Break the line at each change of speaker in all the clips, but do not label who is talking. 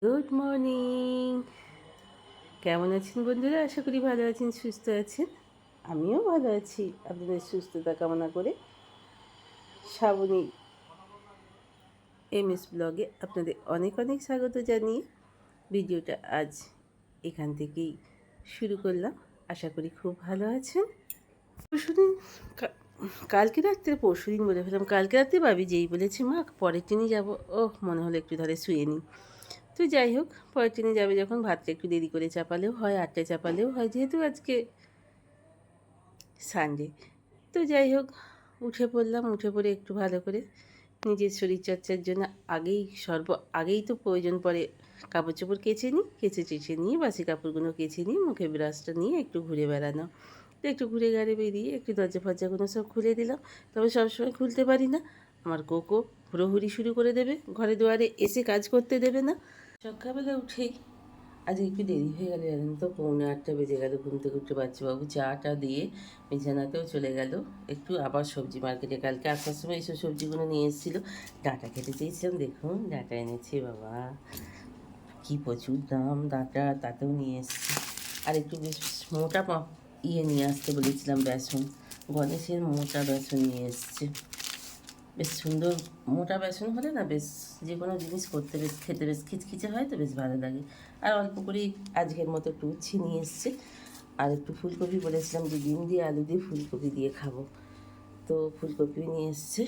Good morning. কেমন আছেন বন্ধুরা? আশা করি ভালো আছেন, সুস্থ আছেন। আমিও ভালো আছি। আপনাদের সুস্থতা কামনা করে শ্রাবণী এমএস ব্লগে আপনাদের অনেক অনেক স্বাগত জানিয়ে ভিডিওটা আজ এখান থেকেই শুরু করলাম। আশা করি খুব ভালো আছেন। পরশুদিন কালকে রাত্রে পরশুদিন বলে ফেললাম, কালকে রাত্রে ভাবি যেই বলেছি মা পরের ট্রেনে যাবো, মনে হলো একটু ধরে শুয়ে নিই। তো যাই হোক, পরের ট্রেনে যাবে যখন ভাতটা একটু দেরি করে চাপালেও হয়, 8টায় চাপালেও হয়, যেহেতু আজকে সানডে। তো যাই হোক, উঠে পড়লাম। উঠে পড়ে একটু ভালো করে নিজের শরীরচর্চার জন্য আগেই তো প্রয়োজন পড়ে কাপড় চোপড় কেচে নিই, কেচে টেচে নিয়ে বাসি কাপড়গুলো কেচে নিয়ে মুখে ব্রাশটা নিয়ে একটু ঘুরে বেড়ানো। তো একটু ঘুরে ঘাড়ে বেরিয়ে একটু দরজা ফরজাগুলো সব খুলে দিলাম। তবে সবসময় খুলতে পারি না, আমার কোকো হুড়োহুড়ি শুরু করে দেবে, ঘরে দুয়ারে এসে কাজ করতে দেবে না। সকালবেলা উঠেই আজ একটু দেরি হয়ে গেল, জানেন তো, 7:45 বেজে গেল। ঘুম থেকে উঠে বাচ্চাবাবু চাটা দিয়ে বিছানাতেও চলে গেল। একটু আবার সবজি মার্কেটে কালকে আসার সময় এইসব সবজিগুলো নিয়ে এসেছিলো। ডাঁটা খেতে চেয়েছিলাম, দেখুন ডাঁটা এনেছে বাবা, কি প্রচুর দাম ডাঁটা, তাতেও নিয়ে এসছে। আর একটু বেশ মোটা নিয়ে আসতে বলেছিলাম, বেসন, গণেশের মোটা বেসন নিয়ে এসছে। বেশ সুন্দর মোটা বেসন হলে না বেশ যে কোনো জিনিস করতে বেশ খেতে বেশ খিচখিচে হয়, তো বেশ ভালো লাগে। আর অল্প করেই আজকের মতো একটু উচ্ছে নিয়ে এসছে। আর একটু ফুলকপি বলেছিলাম যে ডিম দিয়ে আলু দিয়ে ফুলকপি দিয়ে খাবো, তো ফুলকপি নিয়ে এসছে।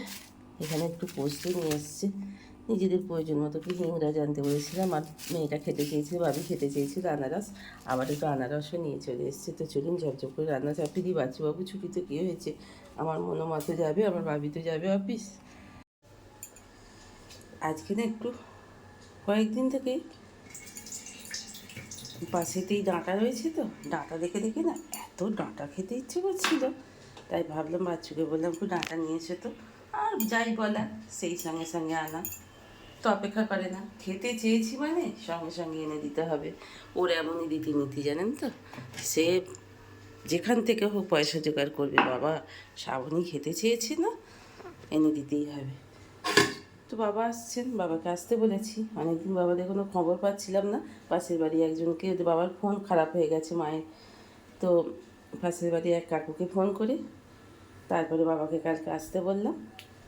এখানে একটু পোস্ত নিয়ে এসছে, নিজেদের প্রয়োজন মতো একটু হিংড়া জানতে বলেছিলাম। আর মেয়েটা খেতে চেয়েছিল, ভাবি খেতে চেয়েছিল আনারস, আবার একটু আনারসও নিয়ে চলে এসছে। তো চলুন ঝপঝপ করে রান্না চাপিয়ে দিই। বাচ্চাবাবু ছুটিতে কী হয়েছে, আমার মা তো যাবে, আমার ভাবি তো যাবে অফিস। আজকে না একটু কয়েকদিন থেকে পাশেতেই ডাঁটা রয়েছে, তো ডাঁটা দেখে দেখে না এত ডাঁটা খেতে ইচ্ছে করছিল, তাই ভাবলাম বাচ্চুকে বললাম একটু ডাঁটা নিয়ে এসে, তো আর যাই বলা সেই সঙ্গে সঙ্গে আনা, তো অপেক্ষা করে না। খেতে চেয়েছি মানে সঙ্গে সঙ্গে এনে দিতে হবে। ওর এমনই রীতিনীতি জানেন তো, সে যেখান থেকে হোক পয়সা জোগাড় করবে। বাবা শ্রাবণী খেতে চেয়েছি না, এনে দিতেই হবে। তো বাবা আসছেন, বাবাকে আসতে বলেছি। অনেকদিন বাবাদের কোনো খবর পাচ্ছিলাম না। পাশের বাড়ি একজনকে, বাবার ফোন খারাপ হয়ে গেছে মায়ের, তো পাশের বাড়ি এক কাকুকে ফোন করে তারপরে বাবাকে কালকে আসতে বললাম।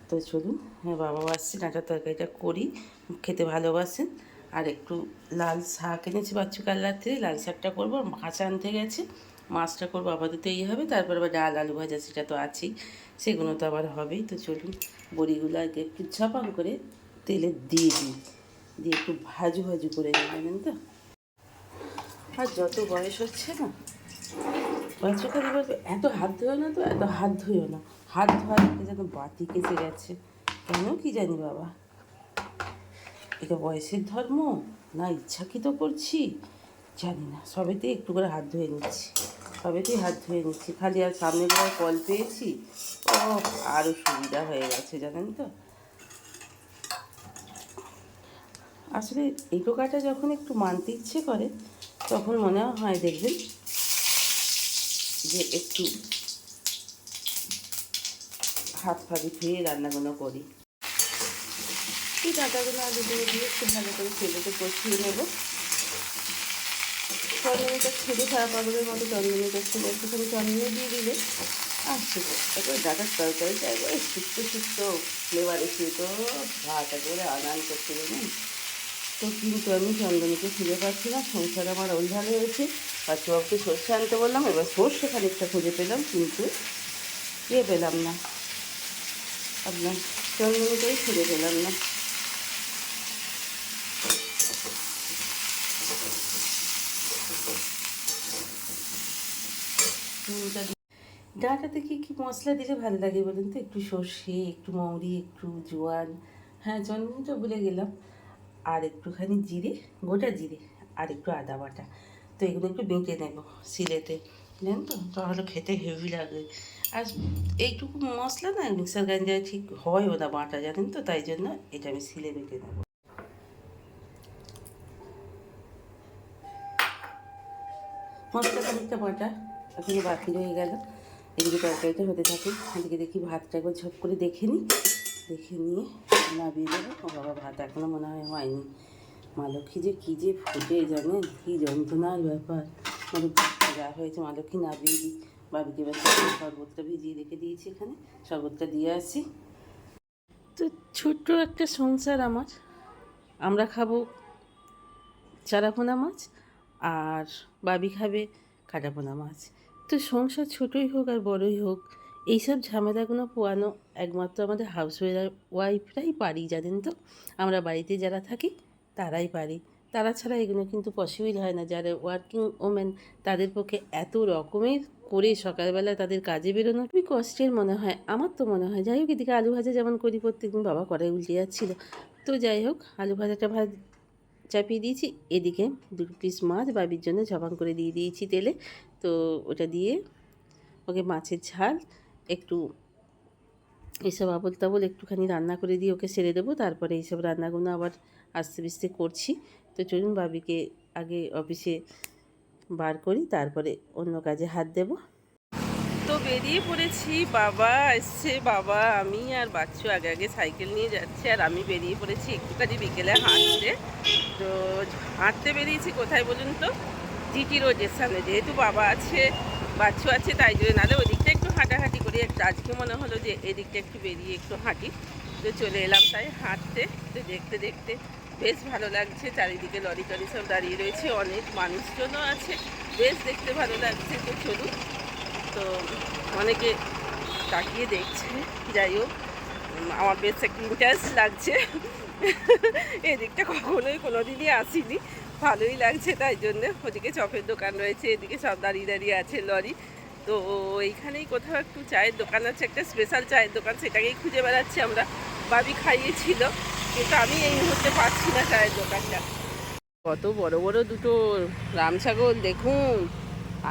তো চলুন, হ্যাঁ বাবাও আসছে, ডাঁটার তরকারিটা করি, খেতে ভালোবাসেন। আর একটু লাল শাক এনেছি বাচ্চু কাল রাত্রে, লাল শাকটা করবো। মাছ আনতে গেছে, মাছটা করবো আপাতত এই হবে। তারপর আবার ডাল আলু ভাজা সেটা তো আছেই, সেগুলো তো আবার হবেই। তো চলুন বড়িগুলো আগে একটু ছাপান করে তেলে দিয়ে দিই, দিয়ে একটু ভাজু ভাজু করে নিই, জানেন তো। আর যত বয়স হচ্ছে না, বাচ্চা খালি বলবে এত হাত ধোয় না, তো এত হাত ধুইও না, হাত ধোয়া দেখে যেন বাতি কেসে গেছে। কেন কি জানি বাবা, এটা বয়সের ধর্ম না ইচ্ছাকৃত করছি জানি না, সবেতেই একটু করে হাত ধুয়ে নিচ্ছি, সবেতেই হাত ধুয়ে নিচ্ছি। খালি আর সামনে বেলায় কল পেয়েছি, ও আরও সুবিধা হয়ে গেছে জানেন তো। আসলে এই টোকাটা যখন একটু মানতে ইচ্ছে করে, তখন মনে হয় দেখবেন যে একটু হাত ফাঁদি ধুয়ে রান্নাগুলো করি। এই ডাঁটাগুলো আলুগুলো দিয়ে একটু ভালো করে তেলেতে কষিয়ে নেব। চন্দনিটা ছেড়ে সারা পাগলের মতো চন্দনিটা ছেড়ে একটুখানি চন্দনি দিয়ে দিলে আসছে, একবার ডাঁটার তরকারিটা একবারে শুক্তো শুক্তো ফ্লেভার এসে তো ভাত একেবারে আনান করতে দেবেন। তো কিন্তু আমি চন্দনীকে খুঁজে পাচ্ছি না, সংসার আমার ওইভাবে হয়েছে। বাচ্চাবাবুকে সর্ষে আনতে বললাম, এবার সর্ষে খানিকটা খুঁজে পেলাম, কিন্তু পেলাম না, আপনার চন্দনীটাই খুঁজে পেলাম না। ডাঁটাতে কী কী মশলা দিলে ভালো লাগে বলুন তো? একটু সর্ষে, একটু মৌরি, একটু জোয়ান, হ্যাঁ চন্দনটা ভুলে গেলাম, আর একটুখানি জিরে, গোটা জিরে, আর একটু আদা বাটা। তো এগুলো একটু বেটে নেব শিলেতে, জানেন তো, তাহলে খেতে হেভি লাগে। আর এইটুকু মশলা না মিক্সার গ্রাইন্ডারে ঠিক হয়ও না বাটা, জানেন তো, তাই জন্য এটা আমি শিলে বেটে নেব। মশলা খানিকটা বাটা এখনো বাকি রয়ে গেল। এদিকে তরকারিটা হতে থাকে, এদিকে দেখি ভাতটা একবার ঝপ করে দেখে নিই, দেখে নিয়ে নামিয়ে দেবো। ও বাবা, ভাত এখনও মনে হয় হয়নি। মা লক্ষ্মী যে কী যে ফুটে জানেন, কী যন্ত্রণার ব্যাপার। মানে যা হয়েছে মা লক্ষ্মী নামিয়ে দিই, বাবিকে এবার শরবতটা ভিজিয়ে রেখে দিয়েছি, এখানে শরবতটা দিয়ে আসি। তো ছোট্ট একটা সংসার আমার, আমরা খাবো চারাপোনা মাছ আর বাবি খাবে কাটাপোনা মাছ। তো সংসার ছোটোই হোক আর বড়ই হোক, এইসব ঝামেলাগুলো পোয়ানো একমাত্র আমাদের হাউস ওয়াইফরাই পারি, জানেন তো। আমরা বাড়িতে যারা থাকি তারাই পারি, তারা ছাড়া এগুলো কিন্তু পসিবল হয় না। যারা ওয়ার্কিং ওমেন তাদের পক্ষে এত রকমের করে সকালবেলা তাদের কাজে বেরোনো খুবই কষ্টের মনে হয়, আমার তো মনে হয়। যাই হোক, এদিকে আলু ভাজা যেমন করি প্রত্যেকদিন, বাবা কড়াই উল্টে যাচ্ছিলো। তো যাই হোক, আলু ভাজাটা চাপিয়ে দিয়েছি। এদিকে 2 পিস মাছ বাবির জন্য ঝপাং করে দিয়ে দিয়েছি তেলে। তো ওটা দিয়ে ওকে মাছের ঝাল একটু এইসব আবল তাবল একটুখানি রান্না করে দিয়ে ওকে সেরে দেবো। তারপরে এইসব রান্নাগুলো আবার আস্তে আস্তে করছি। তো চলুন বাবিকে আগে অফিসে বার করি, তারপরে অন্য কাজে হাত দেব। তো বেরিয়ে পড়েছি, বাবা এসছে, বাবা আমি আর বাচ্চু আগে আগে সাইকেল নিয়ে যাচ্ছে, আর আমি বেরিয়ে পড়েছি একটুখানি বিকেলে হাঁটতে। তো হাঁটতে বেরিয়েছি কোথায় বলুন তো, জিটি রোডের সামনে। যেহেতু বাবা আছে বাচ্চু আছে তাই জন্য, নাহলে ওদিকটা একটু হাঁটাহাঁটি করি। একটা আজকে মনে হলো যে এদিকটা একটু বেরিয়ে একটু হাঁটি, তো চলে এলাম তাই হাঁটতে। তো দেখতে দেখতে বেশ ভালো লাগছে, চারিদিকে লরি টরি সব দাঁড়িয়ে রয়েছে, অনেক মানুষজনও আছে, বেশ দেখতে ভালো লাগছে। তো চলুন, তো অনেকে তাকিয়ে দেখছে, যাই হোক আমার বেশ একটু ইন্টারেস্ট লাগছে। এদিকটা কখনোই কোনোদিনই আসিনি, ভালোই লাগছে তাই জন্যে। ওদিকে চপের দোকান রয়েছে, এদিকে সব দাঁড়িয়ে দাঁড়িয়ে আছে লরি। তো এইখানেই কোথাও একটু চায়ের দোকান আছে, একটা স্পেশাল চায়ের দোকান, সেটাকেই খুঁজে বেড়াচ্ছি আমরা। বাবি খাইয়েছিল, কিন্তু আমি এই মুহূর্তে পাচ্ছি না চায়ের দোকানটা। কত বড় বড় দুটো রাম ছাগল দেখুন,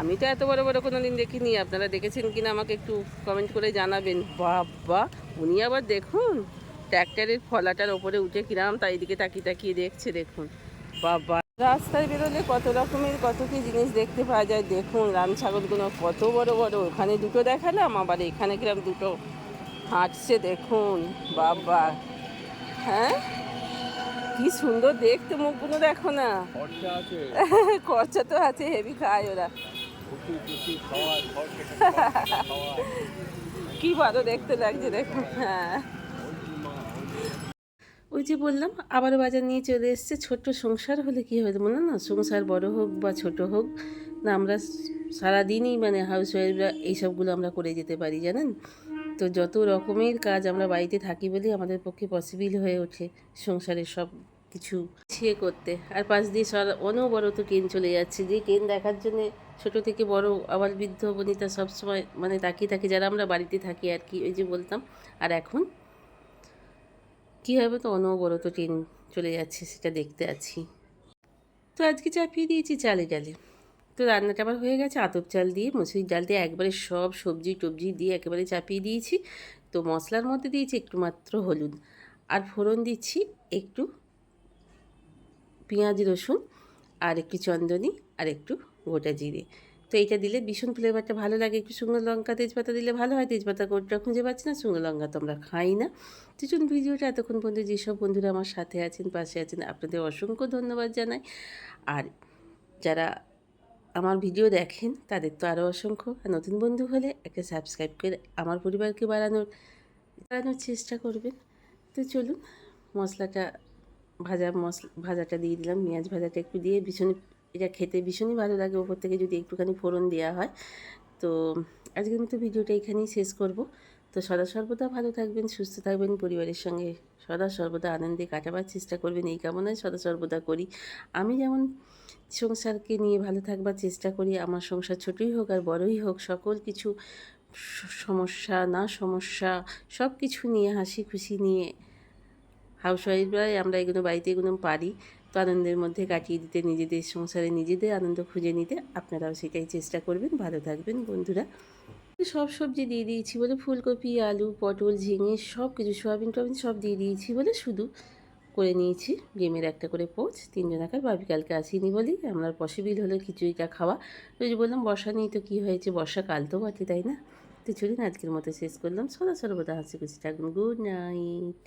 আমি তো এত বড় বড় কোনো দিন দেখিনি। আপনারা দেখেছেন কিনা আমাকে একটু কমেন্ট করে জানাবেন। বাবা, উনি আবার দেখুন ট্র্যাক্টরের ফলাটার ওপরে উঠে কিরাম তাই দিকে তাকিয়ে তাকিয়ে দেখছে, দেখুন। বাবা, রাস্তায় বেরোলে কত রকমের কত কি জিনিস দেখতে পাওয়া যায়। দেখুন রাম ছাগলগুলো কত বড় বড়, ওখানে দুটো দেখালাম, আবার এখানে কিরাম দুটো হাঁটছে দেখুন। বাবা, হ্যাঁ কি সুন্দর দেখতে, মুখগুলো দেখো না। খরচা তো আছে, হেভি খায় ওরা। কি ভালো দেখতে লাগছে দেখুন। হ্যাঁ, ওই যে বললাম আবারও বাজার নিয়ে চলে এসছে। ছোট্ট সংসার হলে কী হবে মনে না, সংসার বড় হোক বা ছোট হোক না, আমরা সারাদিনই মানে হাউস ওয়াইফরা এইসবগুলো আমরা করে যেতে পারি, জানেন তো। যত রকমের কাজ আমরা বাড়িতে থাকি বলেই আমাদের পক্ষে পসিবল হয়ে ওঠে সংসারের সব কিছু ছিঁড়ে করতে। আর পাশ দিয়ে অনবরত ট্রেন চলে যাচ্ছে, যে ট্রেন দেখার জন্যে ছোট থেকে বড় আবার বৃদ্ধ বনিতা সবসময় মানে তাকিয়ে থাকি, যারা আমরা বাড়িতে থাকি আর কি, ওই যে বলতাম। আর এখন কী হবে, তো অনবরত ট্রেন চলে যাচ্ছে, সেটা দেখতে আছি। তো আজকে চাপিয়ে দিয়েছি চালে ডালে। তো রান্নাটা আবার হয়ে গেছে, আতপ চাল দিয়ে মুসুরির ডাল দিয়ে একবারে সব সবজি টবজি দিয়ে একেবারে চাপিয়ে দিয়েছি। তো মশলার মধ্যে দিয়েছি একটু মাত্র হলুদ, আর ফোড়ন দিচ্ছি একটু পেঁয়াজ রসুন আর একটু চন্দনী আর একটু গোটা জিরে। তো এইটা দিলে ভীষণ ফ্লেভারটা ভালো লাগে। একটু শুকনো লঙ্কা তেজপাতা দিলে ভালো হয়, তেজপাতা গোটা খুঁজে পাচ্ছি না, শুকনো লঙ্কা তো আমরা খাই না। তো চলুন, ভিডিওটা এতক্ষণ পর্যন্ত যেসব বন্ধুরা আমার সাথে আছেন পাশে আছেন আপনাদের অসংখ্য ধন্যবাদ জানাই। আর যারা আমার ভিডিও দেখেন তাদের তো আরও অসংখ্য। আর নতুন বন্ধু হলে একটা সাবস্ক্রাইব করে আমার পরিবারকে বাড়ানোর চেষ্টা করবেন। তো চলুন, মশলাটা ভাজাটা দিয়ে দিলাম, পেঁয়াজ ভাজাটা একটু দিয়ে, ভীষণই এটা খেতে ভীষণই ভালো লাগে ওপর থেকে যদি একটুখানি ফোড়ন দেওয়া হয়। তো আজকের মতো ভিডিওটা এখানেই শেষ করব। তো সদা সর্বদা ভালো থাকবেন, সুস্থ থাকবেন, পরিবারের সঙ্গে সদা সর্বদা আনন্দে কাটাবার চেষ্টা করবেন, এই কামনায় সদা সর্বদা করি। আমি যেমন সংসারকে নিয়ে ভালো থাকবার চেষ্টা করি, আমার সংসার ছোটই হোক আর বড়ই হোক, সকল কিছু সমস্যা না সমস্যা সব কিছু নিয়ে হাসি খুশি নিয়ে হাউসওয়াইফরাই আমরা এগুলো বাড়িতে এগুলো পারি। তো আনন্দের মধ্যে কাটিয়ে দিতে, নিজেদের সংসারে নিজেদের আনন্দ খুঁজে নিতে আপনারাও সেটাই চেষ্টা করবেন। ভালো থাকবেন বন্ধুরা। সব সবজি দিয়ে দিয়েছি বলে, ফুলকপি আলু পটল ঝিঙে সব কিছু সয়াবিন টবিন সব দিয়ে দিয়েছি বলে শুধু করে নিয়েছি ডিমের একটা করে পোচ। 3 জনাকার, ভাবি কালকে আসিনি বলেই আমরা পসিবল হলো খিচুড়িটা খাওয়া। তো যে বললাম বর্ষা নেই তো কী হয়েছে, বর্ষাকাল তো বটে তাই না। তো চলুন, আজকের মতো শেষ করলাম। সদা সর্বদা হাসি খুশি থাকুন। Good night.